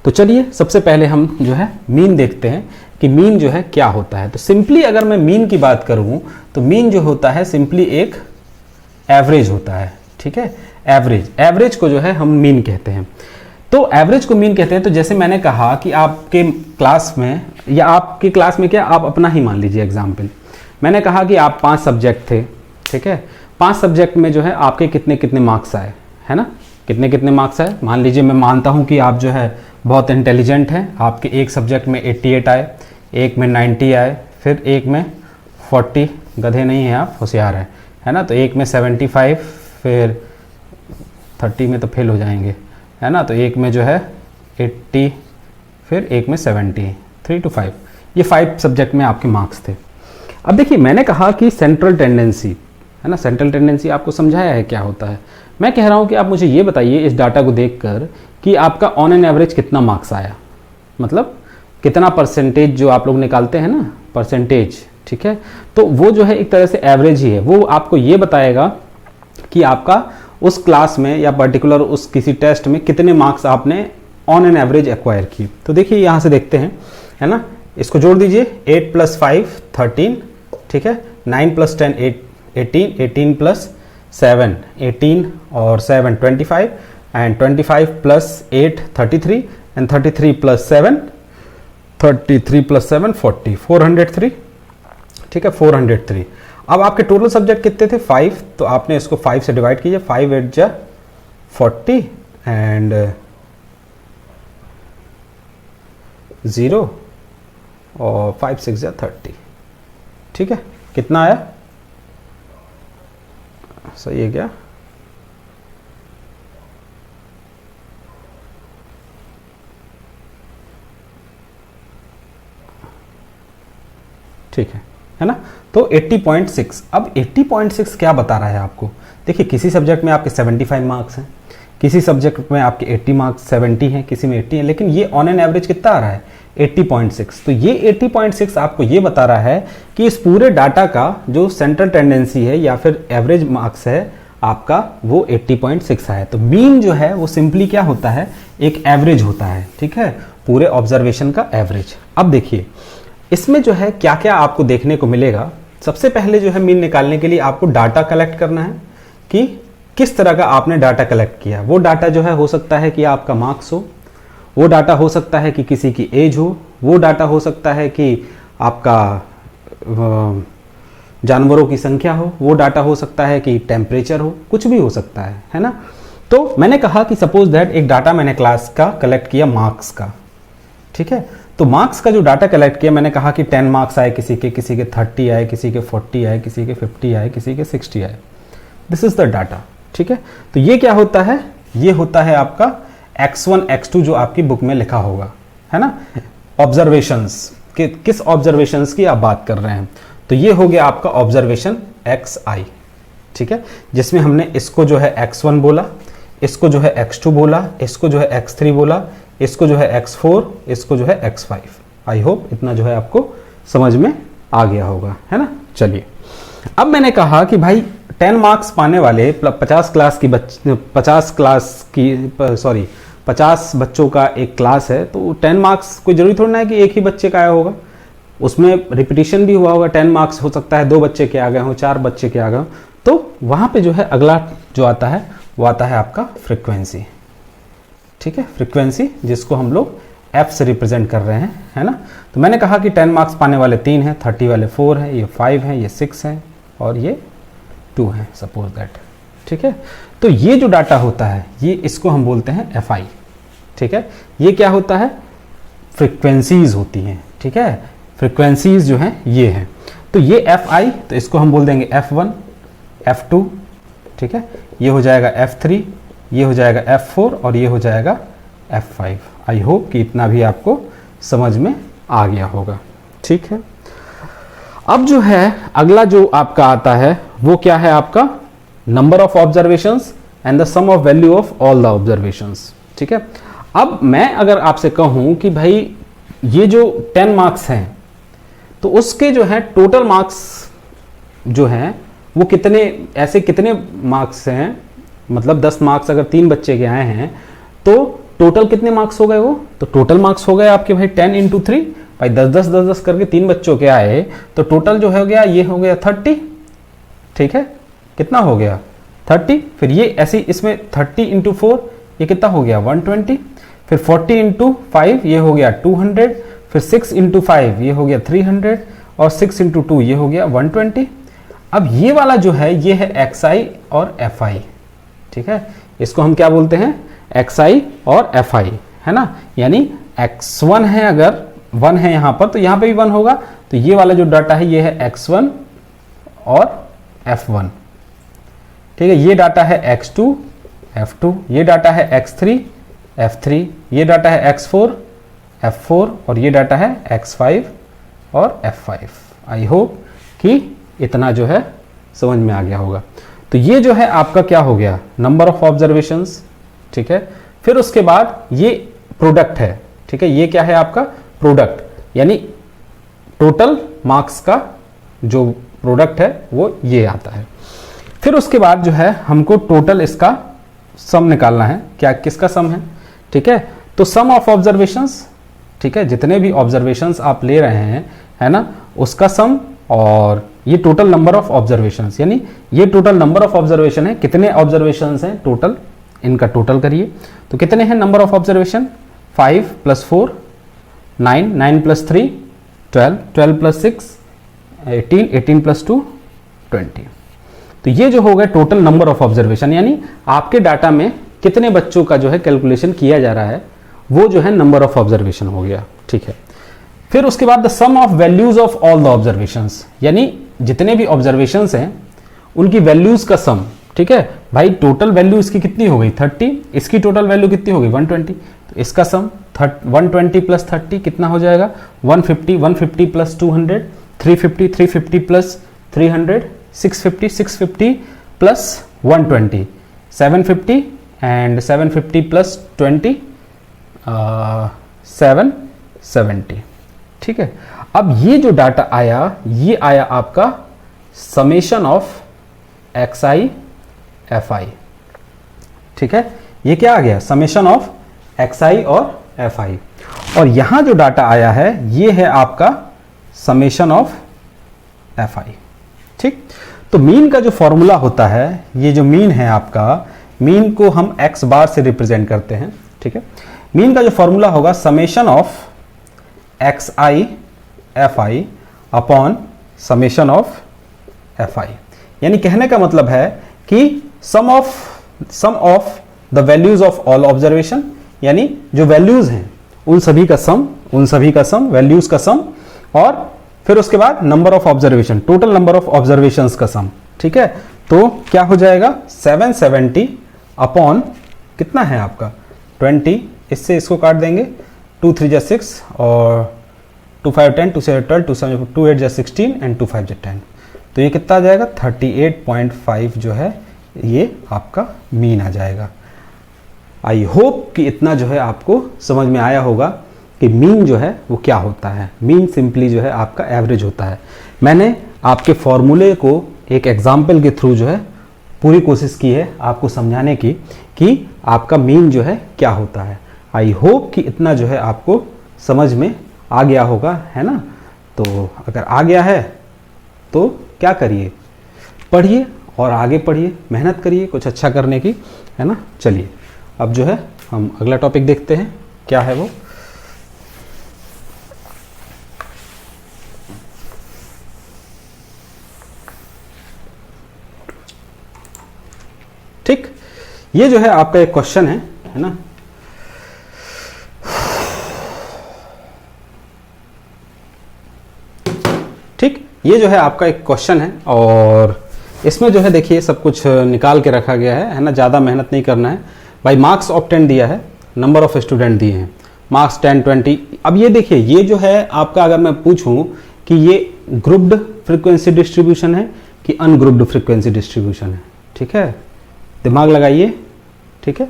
तो चलिए सबसे पहले हम जो है मीन देखते हैं कि मीन जो है क्या होता है। तो सिंपली अगर मैं मीन की बात करूं तो मीन जो होता है सिंपली एक एवरेज होता है, ठीक है। एवरेज को जो है हम मीन कहते हैं। तो एवरेज को मीन कहते हैं। तो जैसे मैंने कहा कि आपके क्लास में, या आपकी क्लास में क्या, आप अपना ही मान लीजिए एग्जाम्पल, मैंने कहा कि आप 5 सब्जेक्ट थे, ठीक है। 5 सब्जेक्ट में जो है आपके कितने कितने मार्क्स आए, है ना, कितने कितने मार्क्स आए। मान लीजिए मैं मानता हूं कि आप जो है बहुत इंटेलिजेंट हैं, आपके एक सब्जेक्ट में 88 आए, एक में 90 आए, फिर एक में 40, गधे नहीं हैं आप, होशियार हैं, है ना। तो एक में 75, फिर 30 में तो फेल हो जाएंगे, है ना। तो एक में जो है 80, फिर एक में 70, 3 to 5, ये 5 सब्जेक्ट में आपके मार्क्स थे। अब देखिए मैंने कहा कि सेंट्रल टेंडेंसी, है ना, सेंट्रल टेंडेंसी आपको समझाया है क्या होता है। मैं कह रहा हूं कि आप मुझे ये बताइए इस डाटा को देखकर कि आपका ऑन एन एवरेज कितना मार्क्स आया, मतलब कितना परसेंटेज जो आप लोग निकालते हैं ना, परसेंटेज, ठीक है। तो वो जो है एक तरह से एवरेज ही है, वो आपको ये बताएगा कि आपका उस क्लास में या पर्टिकुलर उस किसी टेस्ट में कितने मार्क्स आपने ऑन एन एवरेज एक्वायर किए। तो देखिए यहां से देखते हैं, है ना, इसको जोड़ दीजिए, 8 + 5 13, ठीक है, 9 + 10 18, 18 + 7 18 और 7 25, and 25 + 8 33, and 33 + 7 40, 403, ठीक है, 403। अब आपके टोटल सब्जेक्ट कितने थे, 5, तो आपने इसको 5 से डिवाइड कीजिए, 5 8 जा 40 एंड 0 और 5 6 जा 30, ठीक है। कितना आया, सही है क्या? ठीक है ना। तो 80.6, अब 80.6 क्या बता रहा है आपको। देखिए किसी सब्जेक्ट में आपके 75 मार्क्स हैं, किसी सब्जेक्ट में आपके 80 मार्क्स, 70 हैं, किसी में 80 हैं, लेकिन ये ऑन एन एवरेज कितना आ रहा है, 80.6। तो ये 80.6 आपको ये बता रहा है कि इस पूरे डाटा का जो सेंट्रल टेंडेंसी है या फिर एवरेज मार्क्स है आपका, वो 80.6 है। तो मीन जो है वो सिंपली क्या होता है, एक एवरेज होता है, ठीक है, पूरे ऑब्जर्वेशन का एवरेज। अब देखिए इसमें जो है क्या क्या आपको देखने को मिलेगा। सबसे पहले जो है मीन निकालने के लिए आपको डाटा कलेक्ट करना है कि किस तरह का आपने डाटा कलेक्ट किया। वो डाटा जो है हो सकता है कि आपका मार्क्स हो, वो डाटा हो सकता है कि किसी की एज हो, वो डाटा हो सकता है कि आपका जानवरों की संख्या हो, वो डाटा हो सकता है कि टेम्परेचर हो, कुछ भी हो सकता है ना। तो मैंने कहा कि सपोज दैट एक डाटा मैंने क्लास का कलेक्ट किया मार्क्स का, ठीक है। तो मार्क्स का जो डाटा कलेक्ट किया, मैंने कहा कि 10 मार्क्स आए किसी के 30 आए, किसी के 40 आए, किसी के 50 आए, किसी के 60 आए। दिस इज द डाटा, ठीक है। तो ये क्या होता है, ये होता है आपका x1 x2 जो आपकी बुक में लिखा होगा, है ना। ऑब्जर्वेशंस, किस ऑब्जर्वेशंस की आप बात कर रहे हैं। तो ये हो गया आपका ऑब्जर्वेशन xi, ठीक है, जिसमें हमने इसको जो है x1 बोला, इसको जो है x2 बोला, इसको जो है x3 बोला, इसको जो है x4, इसको जो है x5। आई होप इतना जो है आपको समझ में आ गया होगा, है ना। चलिए अब मैंने कहा कि भाई 10 मार्क्स पाने वाले 50 बच्चों का एक क्लास है, तो 10 मार्क्स कोई जरूरी थोड़ा ना है कि एक ही बच्चे का आया होगा, उसमें रिपीटिशन भी हुआ होगा। 10 मार्क्स हो सकता है 2 बच्चे के आ गए हो, 4 बच्चे के आ गए हो। तो वहां पे जो है अगला जो आता है वो आता है आपका फ्रीक्वेंसी, ठीक है, फ्रीक्वेंसी जिसको हम लोग f से रिप्रेजेंट कर रहे हैं, है ना। तो मैंने कहा कि 10 मार्क्स पाने वाले 3 हैं, 30 वाले 4 हैं, ये 5 हैं, ये 6 हैं और ये 2 हैं, सपोज दैट, ठीक है। तो ये जो डाटा होता है ये इसको हम बोलते हैं fi, ठीक है। ये क्या होता है, फ्रीक्वेंसीज होती हैं, ठीक है, फ्रीक्वेंसीज जो हैं ये हैं। तो ये fi, तो इसको हम बोल देंगे f1 f2, ठीक है, ये हो जाएगा f3, ये हो जाएगा f4 और ये हो जाएगा f5। आई होप कि इतना भी आपको समझ में आ गया होगा, ठीक है। अब जो है अगला जो आपका आता है वो क्या है, आपका number of observations and the sum of value of all the observations, ठीक है। अब मैं अगर आपसे कहूं कि भाई ये जो 10 मार्क्स हैं तो उसके जो है टोटल मार्क्स जो हैं वो कितने, ऐसे कितने मार्क्स हैं, मतलब 10 मार्क्स अगर 3 बच्चे के आए हैं तो टोटल कितने मार्क्स हो गए वो, तो टोटल मार्क्स हो गए आपके भाई 10 इंटू 3, भाई 10 करके 3 बच्चों के आए तो टोटल जो हो गया ये हो गया 30, ठीक है, कितना हो गया 30, फिर ये ऐसे इसमें 30 इंटू 4 ये कितना हो गया 120, फिर 40 इंटू 5 ये हो गया 200, फिर 6 इंटू 5 ये हो गया 300 और 6 इंटू 2 ये हो गया 120। अब ये वाला जो है ये है XI और FI, ठीक है, इसको हम क्या बोलते हैं XI और FI, है ना, यानी X1 है, अगर 1 है यहाँ पर तो यहाँ पे भी 1 होगा, तो ये वाला जो डाटा है ये है X1 और F1, ठीक है, ये डाटा है X2 F2, ये डाटा है X3 F3, ये डाटा है X4 F4 और ये डाटा है X5 और F5। आई होप कि इतना जो है समझ में आ गया होगा। तो ये जो है आपका क्या हो गया नंबर ऑफ ऑब्जर्वेशंस, ठीक है, फिर उसके बाद ये प्रोडक्ट है, ठीक है, ये क्या है आपका प्रोडक्ट, यानी टोटल मार्क्स का जो प्रोडक्ट है वो ये आता है। फिर उसके बाद जो है हमको टोटल इसका सम निकालना है, क्या किसका सम है, ठीक है, तो सम ऑफ ऑब्जर्वेशंस, ठीक है, जितने भी ऑब्जर्वेशंस आप ले रहे हैं, है ना, उसका सम, और ये टोटल नंबर ऑफ ऑब्जर्वेशंस, यानी ये टोटल नंबर ऑफ ऑब्जर्वेशन है, कितने ऑब्जर्वेशंस हैं टोटल, इनका टोटल करिए, तो कितने हैं नंबर ऑफ ऑब्जर्वेशन, 5 + 4 9, 9 + 3 12, 12 + 6 18, 18 + 2 20। तो ये जो हो गया टोटल नंबर ऑफ ऑब्जर्वेशन, यानी आपके डाटा में कितने बच्चों का जो है कैलकुलेशन किया जा रहा है वो जो है नंबर ऑफ ऑब्जर्वेशन हो गया, ठीक है। फिर उसके बाद the sum of values of all the observations, यानी जितने भी ऑब्जर्वेशंस हैं उनकी वैल्यूज का सम, ठीक है, भाई टोटल वैल्यू इसकी कितनी हो गई 30, इसकी टोटल वैल्यू कितनी हो गई 120, तो इसका सम 120 + 30 कितना हो जाएगा 150, 150 + 200 350, 350 + 300 650, 650 + 120 750 एंड 750 + 20 770, ठीक है। अब ये जो डाटा आया ये आया आपका समेशन ऑफ XI FI, ठीक है, ये क्या आ गया समेशन ऑफ XI और FI, और यहां जो डाटा आया है ये है आपका समेशन ऑफ FI, ठीक। तो मीन का जो फॉर्मूला होता है, ये जो मीन है आपका, मीन को हम x बार से रिप्रेजेंट करते हैं, ठीक है, मीन का जो फॉर्मूला होगा summation of XI FI upon summation of FI, यानी कहने का मतलब है कि sum of the values of all observation, यानी जो वैल्यूज हैं उन सभी का सम वैल्यूज का सम, और फिर उसके बाद number of observation, total number of observations का सम, ठीक है। तो क्या हो जाएगा 770 अपॉन कितना है आपका 20, इससे इसको काट देंगे 2 3 = 6 और 2 5 10 2 7 12 2 7 2 8 = 16 एंड 2 5 = 10, तो ये कितना आ जाएगा 38.5 जो है ये आपका मीन आ जाएगा। आई होप कि इतना जो है आपको समझ में आया होगा कि मीन जो है वो क्या होता है। मीन सिंपली जो है आपका एवरेज होता है। मैंने आपके फॉर्मूले को एक एग्जाम्पल के थ्रू जो है पूरी कोशिश की है आपको समझाने की कि आपका मीन जो है क्या होता है। आई होप कि इतना जो है आपको समझ में आ गया होगा, है ना। तो अगर आ गया है तो क्या करिए, पढ़िए और आगे पढ़िए, मेहनत करिए कुछ अच्छा करने की, है ना। चलिए अब जो है हम अगला टॉपिक देखते हैं, क्या है वो। ठीक, ये जो है आपका एक क्वेश्चन है ना। ठीक, ये जो है आपका एक क्वेश्चन है और इसमें जो है देखिए सब कुछ निकाल के रखा गया है ना। ज़्यादा मेहनत नहीं करना है भाई। मार्क्स ऑफ 10 दिया है, नंबर ऑफ स्टूडेंट दिए हैं, मार्क्स 10 20। अब ये देखिए ये जो है आपका, अगर मैं पूछूं कि ये ग्रुप्ड फ्रीक्वेंसी डिस्ट्रीब्यूशन है कि अनग्रुप्ड फ्रीक्वेंसी डिस्ट्रीब्यूशन है, ठीक है, दिमाग लगाइए, ठीक है,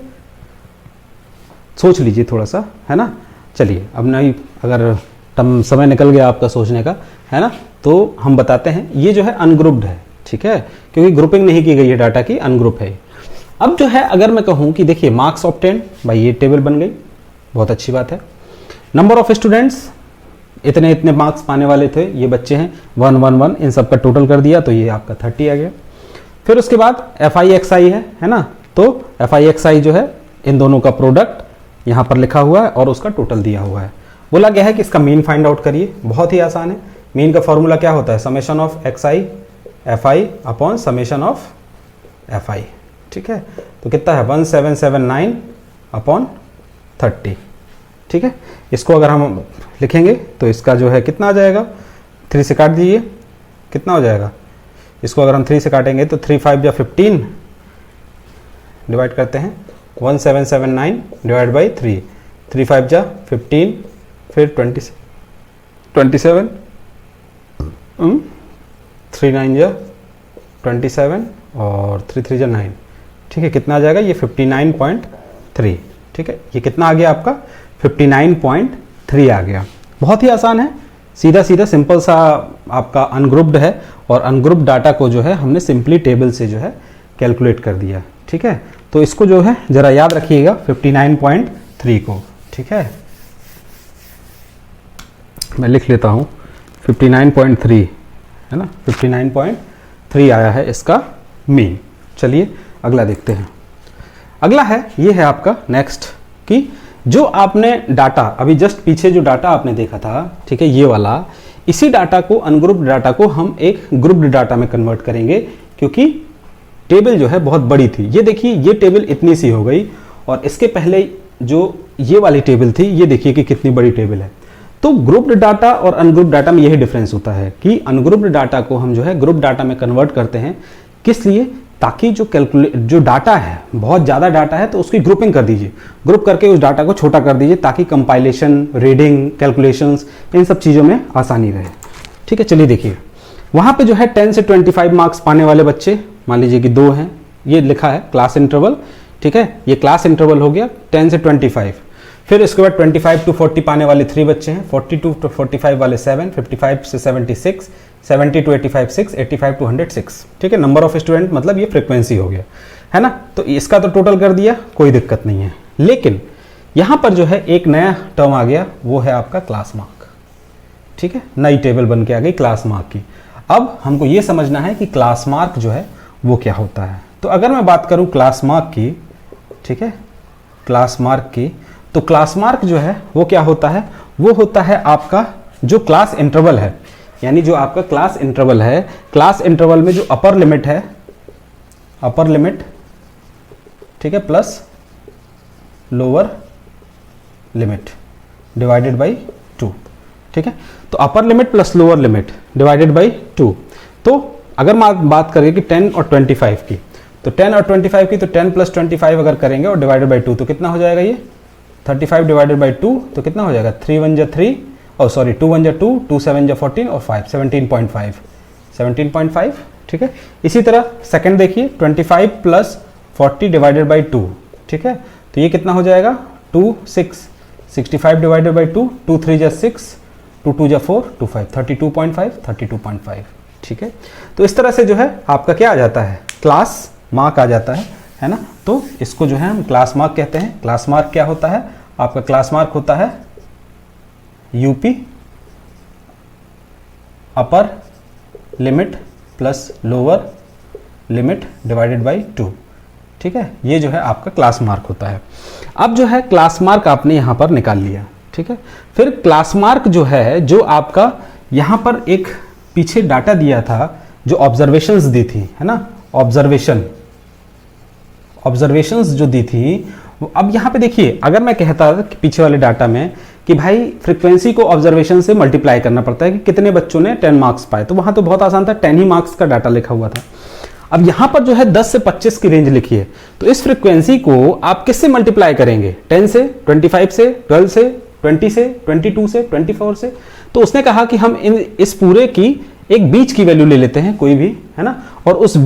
सोच लीजिए थोड़ा सा, है ना। चलिए अब नहीं, अगर समय निकल गया आपका सोचने का, है ना। तो हम बताते हैं ये जो है अनग्रुप्ड है, ठीक है, क्योंकि ग्रुपिंग नहीं की गई है डाटा की, अनग्रुप है। अब जो है अगर मैं कहूँ कि देखिए मार्क्स ऑब्टेन, भाई ये टेबल बन गई, बहुत अच्छी बात है। नंबर ऑफ स्टूडेंट्स, इतने इतने मार्क्स पाने वाले थे ये बच्चे हैं, 1 1 1, इन सब का टोटल कर दिया तो ये आपका 30 आ गया। फिर उसके बाद FI/XI है ना, तो FI/XI जो है इन दोनों का प्रोडक्ट यहाँ पर लिखा हुआ है और उसका टोटल दिया हुआ है। बोला गया है कि इसका मीन फाइंड आउट करिए, बहुत ही आसान है। मीन का फॉर्मूला क्या होता है, summation of XI FI upon summation of FI, ठीक है। तो कितना है 1779 अपॉन 30, ठीक है। इसको अगर हम लिखेंगे तो इसका जो है कितना आ जाएगा, 3 से काट दीजिए, कितना हो जाएगा। इसको अगर हम 3 से काटेंगे तो 3 5 या 15 डिवाइड करते हैं 1779 डिवाइड बाई 3, 3 5 जा 15, फिर 27 3 9 जा 27 और 3 3 जा 9, ठीक है। कितना आ जाएगा ये 59.3, ठीक है। ये कितना आ गया आपका 59.3 आ गया। बहुत ही आसान है, सीधा सीधा सिंपल सा आपका अनग्रुप्ड है, और अनग्रुप्ड डाटा को जो है हमने सिंपली टेबल से जो है कैलकुलेट कर दिया, ठीक है। तो इसको जो है जरा याद रखिएगा 59.3 को, ठीक है। मैं लिख लेता हूँ 59.3 है ना, 59.3 आया है इसका मीन। चलिए अगला देखते हैं। अगला है ये है आपका नेक्स्ट कि जो आपने डाटा अभी जस्ट पीछे जो डाटा आपने देखा था, ठीक है, ये वाला, इसी डाटा को अनग्रुप्ड डाटा को हम एक ग्रुप्ड डाटा में कन्वर्ट करेंगे, क्योंकि टेबल जो है बहुत बड़ी थी। ये देखिए ये टेबल इतनी सी हो गई, और इसके पहले जो ये वाली टेबल थी ये देखिए कि कितनी बड़ी टेबल है। तो ग्रुप्ड डाटा और अनग्रुप्ड डाटा में यही डिफरेंस होता है कि अनग्रुप्ड डाटा को हम जो है ग्रुप डाटा में कन्वर्ट करते हैं, किस लिए, ताकि जो डाटा है, बहुत ज़्यादा डाटा है तो उसकी ग्रुपिंग कर दीजिए, ग्रुप करके उस डाटा को छोटा कर दीजिए, ताकि कंपाइलेशन, रीडिंग, कैलकुलेशंस, इन सब चीज़ों में आसानी रहे, ठीक है। चलिए देखिए वहाँ पे जो है 10 से 25 मार्क्स पाने वाले बच्चे, मान लीजिए कि 2 हैं, ये लिखा है क्लास इंटरवल, ठीक है, ये क्लास इंटरवल हो गया 10 से 25। फिर इसके बाद 25 टू 40 पाने वाले 3 बच्चे हैं, 42 टू 45 वाले 7, 55 से 76, 70 टू 85 6, 85 टू 106, ठीक है। नंबर ऑफ स्टूडेंट मतलब ये फ्रीक्वेंसी हो गया, है ना। तो इसका तो टोटल कर दिया, कोई दिक्कत नहीं है। लेकिन यहाँ पर जो है एक नया टर्म आ गया, वो है आपका क्लास मार्क, ठीक है। नई टेबल बन के आ गई क्लास मार्क की। अब हमको ये समझना है कि क्लास मार्क जो है वो क्या होता है। तो अगर मैं बात करूँ क्लास मार्क की, ठीक है, क्लास मार्क की, तो क्लास मार्क जो है वो क्या होता है, वो होता है आपका जो क्लास इंटरवल है, यानी जो आपका क्लास इंटरवल है, क्लास इंटरवल में जो अपर लिमिट है, अपर लिमिट, ठीक है, plus lower limit divided by 2, ठीक है। तो upper limit plus lower limit divided by 2। तो अगर बात करें कि 10 और 25 की, तो 10 और 25 की, तो 10 प्लस 25 अगर करेंगे और डिवाइडेड बाई 2 तो कितना हो जाएगा, ये 35 डिवाइडेड बाई 2 तो कितना हो जाएगा, 3 1 जा 3, और सॉरी 2 1 जा 2, 2 7 जा 14 और 5 17.5, ठीक है। इसी तरह सेकंड देखिए 25 प्लस 40 डिवाइडेड बाई 2, ठीक है, तो ये कितना हो जाएगा 2 6, 65 डिवाइडेड बाई 2, 2 3 जा 6, 2 2 जा 4, 2 5, 32.5, ठीक है। तो इस तरह से जो है आपका क्या आ जाता है, क्लास मार्क आ जाता है ना। तो इसको जो है हम क्लास मार्क कहते हैं। क्लास मार्क क्या होता है, आपका क्लास मार्क होता है UP upper limit plus lower limit divided by 2, ठीक है। ये जो है आपका क्लास मार्क होता है। अब जो है क्लास मार्क आपने यहां पर निकाल लिया, ठीक है। फिर क्लास मार्क जो है, जो आपका यहां पर एक पीछे डाटा दिया था, जो ऑब्जर्वेशंस दी थी, है ना, ऑब्जर्वेशंस जो दी थी, अब यहां पे देखिए, अगर मैं कहता कि पीछे वाले डाटा में कि भाई फ्रीक्वेंसी को ऑब्जर्वेशन से मल्टीप्लाई करना पड़ता है कि कितने बच्चों ने 10 मार्क्स पाए, तो वहां तो बहुत आसान था, 10 ही मार्क्स का डाटा लिखा हुआ था। अब यहां पर जो है 10 से 25 की रेंज लिखी है, तो इस फ्रीक्वेंसी को आप किससे मल्टीप्लाई करेंगे, 10 से, 25 से, 12 से, 20 से, 22 से, 24 से। तो उसने कहा कि हम इस पूरे की एक बीच की वैल्यू ले लेते हैं कोई भी, है ना, और उस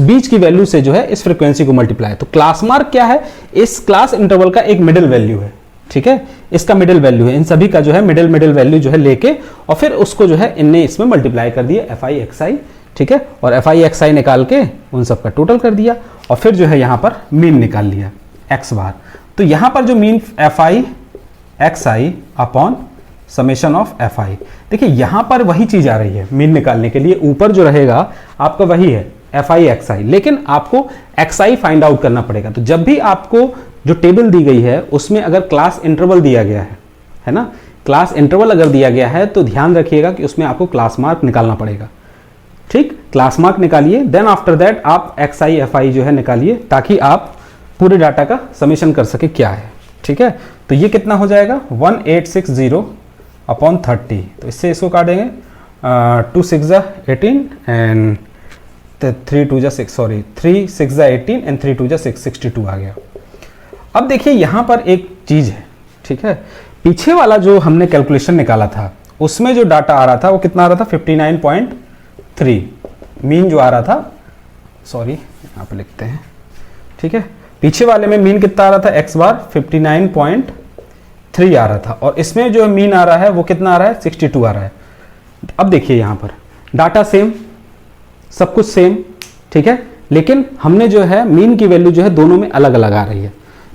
बीच की वैल्यू से जो है इस फ्रीक्वेंसी को मल्टीप्लाई। तो क्लास मार्क क्या है, इस क्लास इंटरवल का एक मिडिल वैल्यू है, ठीक है, इसका मिडिल वैल्यू है, इन सभी का जो है मिडिल वैल्यू जो है लेके और फिर उसको जो है इनने इसमें मल्टीप्लाई कर दिया एफ आई एक्स आई, ठीक है, और एफ आई एक्स आई निकाल के उन सब का टोटल कर दिया और फिर जो है यहाँ पर मीन निकाल लिया एक्स बार। तो यहाँ पर जो mean F I x I upon summation of F I, देखिए यहाँ पर वही चीज आ रही है मीन निकालने के लिए, ऊपर जो रहेगा आपका वही है एफ आई एक्स आई, लेकिन आपको एक्स आई फाइंड आउट करना पड़ेगा। तो जब भी आपको जो टेबल दी गई है उसमें अगर क्लास इंटरवल दिया गया है ना, क्लास इंटरवल अगर दिया गया है तो ध्यान रखिएगा कि उसमें आपको क्लास मार्क निकालना पड़ेगा, ठीक, क्लास मार्क निकालिए, देन आफ्टर दैट आप एक्स आई एफ आई जो है निकालिए ताकि आप पूरे डाटा का समेशन कर सके क्या है, ठीक है। तो ये कितना हो जाएगा 1860 अपॉन 30, तो इससे इसको काटेंगे 2 6 18 एंड 3 2 6, सॉरी 3 6 18 एंड 3 2 6, 62 आ गया। अब देखिए यहाँ पर एक चीज है, ठीक है, पीछे वाला जो हमने कैलकुलेशन निकाला था उसमें जो डाटा आ रहा था वो कितना आ रहा था 59.3, मीन जो आ रहा था, सॉरी यहाँ पे लिखते हैं, ठीक है, पीछे वाले में मीन कितना आ रहा था एक्स बार 59.3 आ रहा था और इसमें जो मीन आ रहा है वो कितना आ रहा है 62 आ रहा है। अब देखिए यहाँ पर डाटा सेम, सब कुछ सेम, ठीक है, लेकिन हमने जो है मीन की वैल्यू जो है दोनों में अलग अलग आ रही है।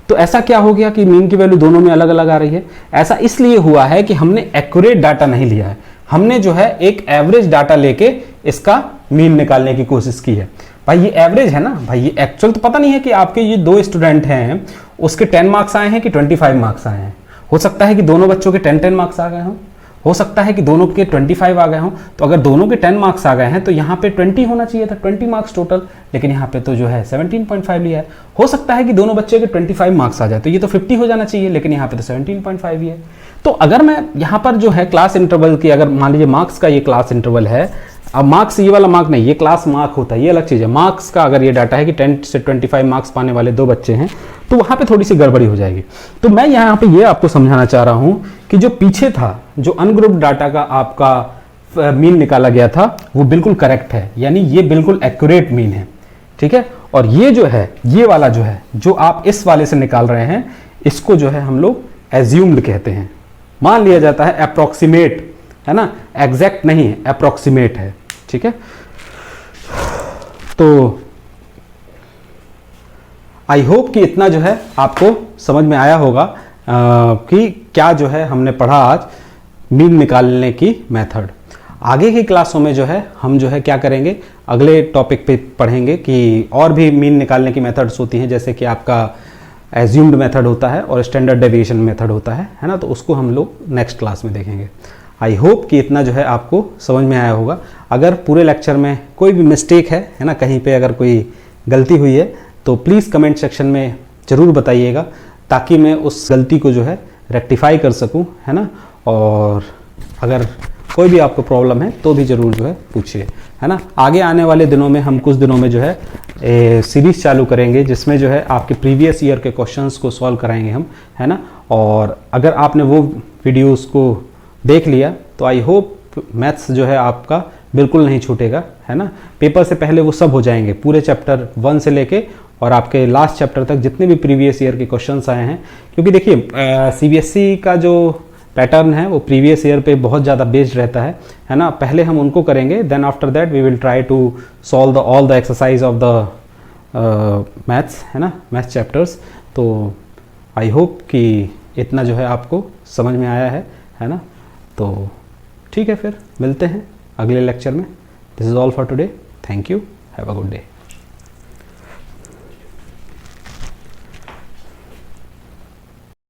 तो ऐसा क्या हो गया कि मीन की वैल्यू दोनों में अलग अलग आ रही है? ऐसा इसलिए हुआ है कि हमने एक्यूरेट डाटा नहीं लिया है, हमने जो है एक एवरेज डाटा लेके इसका मीन निकालने की कोशिश की है। भाई ये एवरेज है ना भाई, ये एक्चुअल तो पता नहीं है कि आपके ये 2 स्टूडेंट हैं उसके 10 मार्क्स आए हैं कि 25 मार्क्स आए हैं। हो सकता है कि दोनों बच्चों के 10 मार्क्स आ गए हों, हो सकता है कि दोनों के 25 आ गए हों। तो अगर दोनों के 10 मार्क्स आ गए हैं तो यहाँ पे 20 होना चाहिए था, 20 मार्क्स टोटल, लेकिन यहाँ पे तो जो है 17.5 लिया है। हो सकता है कि दोनों बच्चे के 25 मार्क्स आ जाए तो ये तो 50 हो जाना चाहिए, लेकिन यहाँ पे तो 17.5 ही है। तो अगर मैं यहाँ पर जो है क्लास इंटरवल की, अगर मान लीजिए मार्क्स का ये क्लास इंटरवल है, अब मार्क्स ये वाला मार्क नहीं, ये क्लास मार्क होता है, ये अलग चीज़ है। मार्क्स का अगर ये डाटा है कि 10 से 25 मार्क्स पाने वाले 2 बच्चे हैं तो वहाँ पे थोड़ी सी गड़बड़ी हो जाएगी। तो मैं यहाँ पे ये आपको समझाना चाह रहा हूँ कि जो पीछे था, जो अनग्रुप्ड डाटा का आपका मीन निकाला गया था वो बिल्कुल करेक्ट है, यानी ये बिल्कुल एक्यूरेट मीन है, ठीक है। और ये जो है, ये वाला जो है, जो आप इस वाले से निकाल रहे हैं, इसको जो है हम लोग एज्यूम्ड कहते हैं, मान लिया जाता है, अप्रोक्सीमेट है ना, एग्जैक्ट नहीं है, अप्रोक्सीमेट है, ठीक है। तो आई होप कि इतना जो है आपको समझ में आया होगा कि क्या जो है हमने पढ़ा आज मीन निकालने की मेथड। आगे की क्लासों में जो है हम जो है क्या करेंगे, अगले टॉपिक पे पढ़ेंगे कि और भी मीन निकालने की मेथड्स होती हैं, जैसे कि आपका एज्यूम्ड मेथड होता है और स्टैंडर्ड डेविएशन मेथड होता है ना, तो उसको हम लोग नेक्स्ट क्लास में देखेंगे। आई होप कि इतना जो है आपको समझ में आया होगा। अगर पूरे लेक्चर में कोई भी मिस्टेक है ना, कहीं पे अगर कोई गलती हुई है तो प्लीज़ कमेंट सेक्शन में ज़रूर बताइएगा, ताकि मैं उस गलती को जो है रेक्टिफाई कर सकूं, है ना। और अगर कोई भी आपको प्रॉब्लम है तो भी ज़रूर जो है पूछिए, है ना। आगे आने वाले दिनों में हम कुछ दिनों में जो है सीरीज़ चालू करेंगे जिसमें जो है आपके प्रीवियस ईयर के क्वेश्चंस को सॉल्व कराएंगे हम, है ना। और अगर आपने वो वीडियोस को देख लिया तो आई होप मैथ्स जो है आपका बिल्कुल नहीं छूटेगा, है ना। पेपर से पहले वो सब हो जाएंगे, पूरे चैप्टर 1 से लेके और आपके लास्ट चैप्टर तक जितने भी प्रीवियस ईयर के क्वेश्चंस आए हैं। क्योंकि देखिए सीबीएसई का जो पैटर्न है वो प्रीवियस ईयर पे बहुत ज़्यादा बेस्ड रहता है ना। पहले हम उनको करेंगे, then after that we will try to solve all the exercise of the maths, है ना, मैथ्स चैप्टर्स। तो आई होप कि इतना जो है आपको समझ में आया है ना। तो ठीक है, फिर मिलते हैं अगले लेक्चर में। This is all for today, thank you, have a good day.